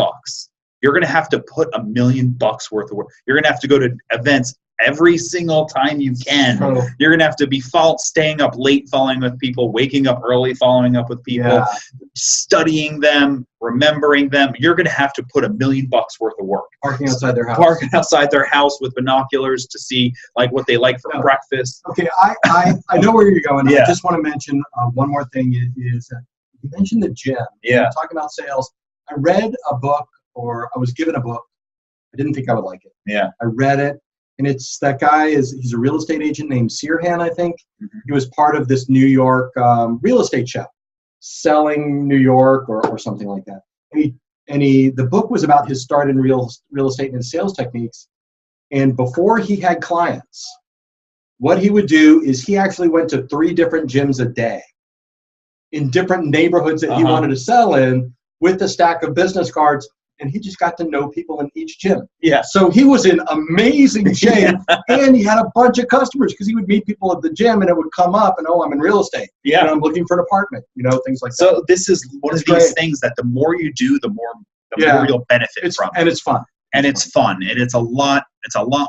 you're going to have to put $1 million worth of work. You're going to have to go to events every single time you can. You're going to have to be staying up late following with people, waking up early following up with people, studying them, remembering them. You're going to have to put $1 million worth of work. Parking outside their house with binoculars to see like what they like for breakfast. Okay, I know where you're going. I just want to mention one more thing is you mentioned the gym. Yeah. Talking about sales. I read a book, or I was given a book. I didn't think I would like it. Yeah. I read it. And it's that guy he's a real estate agent named Sirhan, I think. Mm-hmm. He was part of this New York real estate show, Selling New York or something like that. And the book was about his start in real estate and his sales techniques. And before he had clients, what he would do is he actually went to 3 different gyms a day in different neighborhoods that he wanted to sell in with a stack of business cards. And he just got to know people in each gym. Yeah. So he was in amazing shape, and he had a bunch of customers because he would meet people at the gym, and it would come up, and I'm in real estate. Yeah. And I'm looking for an apartment. Things like that. So this is one of these things that the more you do, the more you'll benefit from. And it's fun. And it's fun, and it's a lot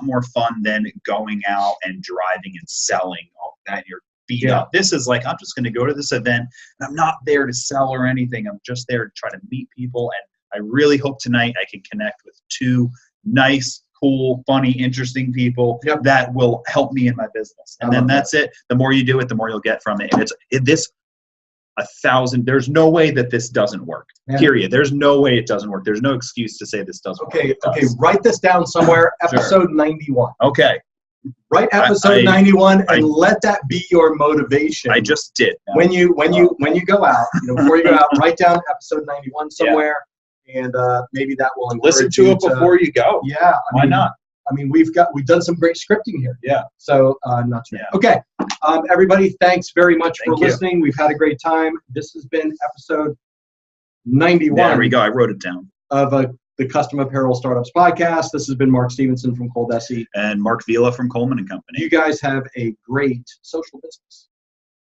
more fun than going out and driving and selling all that. You're beat up. This is like, I'm just going to go to this event, and I'm not there to sell or anything. I'm just there to try to meet people, and I really hope tonight I can connect with 2 nice, cool, funny, interesting people that will help me in my business. And then that's it. The more you do it, the more you'll get from it. And it's 1,000. There's no way that this doesn't work. Period. There's no way it doesn't work. There's no excuse to say this doesn't work. Okay. Write this down somewhere. Episode 91. Okay. Write episode 91 and let that be your motivation. I just did. When you go out, before you go out, write down episode 91 somewhere. And maybe that will encourage listen to it before you go. Yeah. Why not? I mean, we've done some great scripting here. Yeah. So not too bad. Okay. Everybody, thanks very much for listening. We've had a great time. This has been episode 91. There we go. I wrote it down. Of the Custom Apparel Startups podcast. This has been Mark Stevenson from ColDesi. And Mark Vila from Coleman & Company. You guys have a great social business.